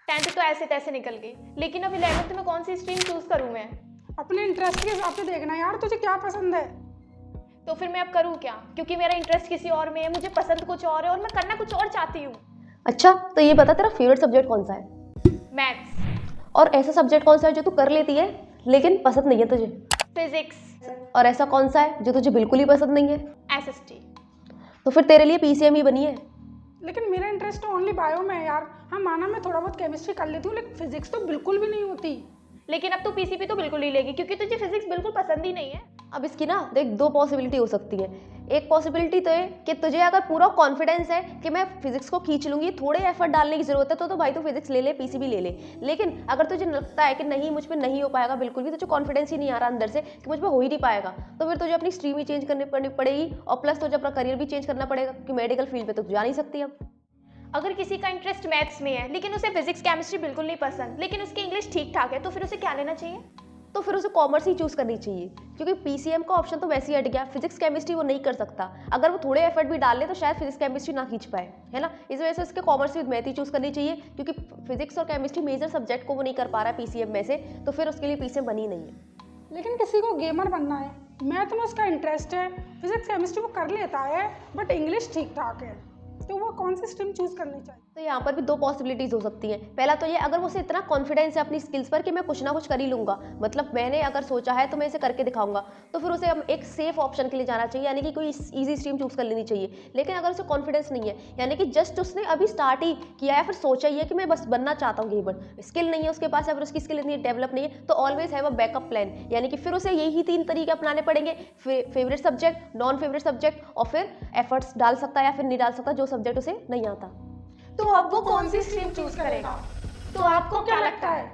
10th तो ऐसे तैसे निकल गई, लेकिन अब 11th में कौन सी स्ट्रीम चूज करूँ मैं? अपने इंटरेस्ट के हिसाब से देखना यार, तुझे क्या पसंद है। तो फिर मैं अब करूँ क्या? क्योंकि मेरा इंटरेस्ट किसी और में है, मुझे पसंद कुछ और है और मैं करना कुछ और चाहती हूँ। अच्छा, तो ये बता तेरा फेवरेट सब्जेक्ट कौन सा है? मैथ्स। और ऐसा सब्जेक्ट कौन सा है जो तू कर लेती है लेकिन पसंद नहीं है तुझे? फिजिक्स। और ऐसा कौन सा है जो तुझे बिल्कुल ही पसंद नहीं है? एसएसटी। तो फिर तेरे लिए पीसीएम ही बनी है। लेकिन मेरा इंटरेस्ट तो ओनली बायो में है यार। हाँ माना मैं थोड़ा बहुत केमिस्ट्री कर लेती हूँ, लेकिन फिजिक्स तो बिल्कुल भी नहीं होती। लेकिन अब तो पीसीपी तो बिल्कुल ही लेगी क्योंकि तुझे फिजिक्स बिल्कुल पसंद ही नहीं है। अब इसकी ना देख, दो पॉसिबिलिटी हो सकती है। एक पॉसिबिलिटी तो है कि तुझे अगर पूरा कॉन्फिडेंस है कि मैं फिजिक्स को खींच लूंगी, थोड़े एफर्ट डालने की जरूरत है, तो भाई तू फिजिक्स ले ले, पीसीबी ले ले। लेकिन अगर तुझे लगता है कि नहीं मुझ पे नहीं हो पाएगा, बिल्कुल भी तुझे कॉन्फिडेंस ही नहीं आ रहा अंदर से कि मुझ पे हो ही नहीं पाएगा, तो फिर तुझे अपनी स्ट्रीम ही चेंज करनी पड़ेगी और प्लस तुझे अपना करियर भी चेंज करना पड़ेगा क्योंकि मेडिकल फील्ड पे तो जा नहीं सकती अब। अगर किसी का इंटरेस्ट मैथ्स में है लेकिन उसे फिजिक्स केमिस्ट्री बिल्कुल नहीं पसंद, लेकिन उसकी इंग्लिश ठीक ठाक है, तो फिर उसे क्या लेना चाहिए? तो फिर उसे कॉमर्स ही चूज करनी चाहिए क्योंकि पीसीएम का ऑप्शन तो वैसे ही हट गया, फिजिक्स केमिस्ट्री वो नहीं कर सकता। अगर वो थोड़े एफर्ट भी डाल ले तो शायद फिजिक्स केमिस्ट्री ना खींच पाए, है ना। इस वजह से उसके commerce with math he choose करनी चाहिए क्योंकि फिजिक्स और केमिस्ट्री मेजर सब्जेक्ट को वो नहीं कर पा रहा है पीसीएम में से, तो फिर उसके लिए पीसीएम बनी नहीं है। लेकिन किसी को गेमर बनना है, मैथ में उसका इंटरेस्ट है, फिजिक्स केमिस्ट्री वो कर लेता है, बट इंग्लिश ठीक ठाक है, तो वो कौन सी स्ट्रीम चूज करनी चाहिए? तो यहाँ पर भी दो पॉसिबिलिटीज हो सकती हैं। पहला तो ये, अगर वो उसे इतना कॉन्फिडेंस है अपनी स्किल्स पर कि मैं कुछ ना कुछ कर ही लूंगा, मतलब मैंने अगर सोचा है तो मैं इसे करके दिखाऊंगा, तो फिर उसे हम एक सेफ ऑप्शन के लिए जाना चाहिए, यानी कि कोई इजी स्ट्रीम चूज कर लेनी चाहिए। लेकिन अगर उसे कॉन्फिडेंस नहीं है, यानी कि जस्ट उसने अभी स्टार्ट ही किया है, फिर सोचा ही है कि मैं बस बनना चाहता हूँ गेमर, स्किल नहीं है उसके पास या फिर उसकी स्किल इतनी डेवलप नहीं है, तो always have a backup plan, यानी कि फिर उसे यही 3 तरीके अपनाने पड़ेंगे, favourite subject, non favourite subject, और फिर एफर्ट्स डाल सकता है या फिर नहीं डाल सकता जो सब्जेक्ट उसे नहीं आता। तो अब वो कौन सी स्ट्रीम चूज करेगा? तो आपको क्या लगता है?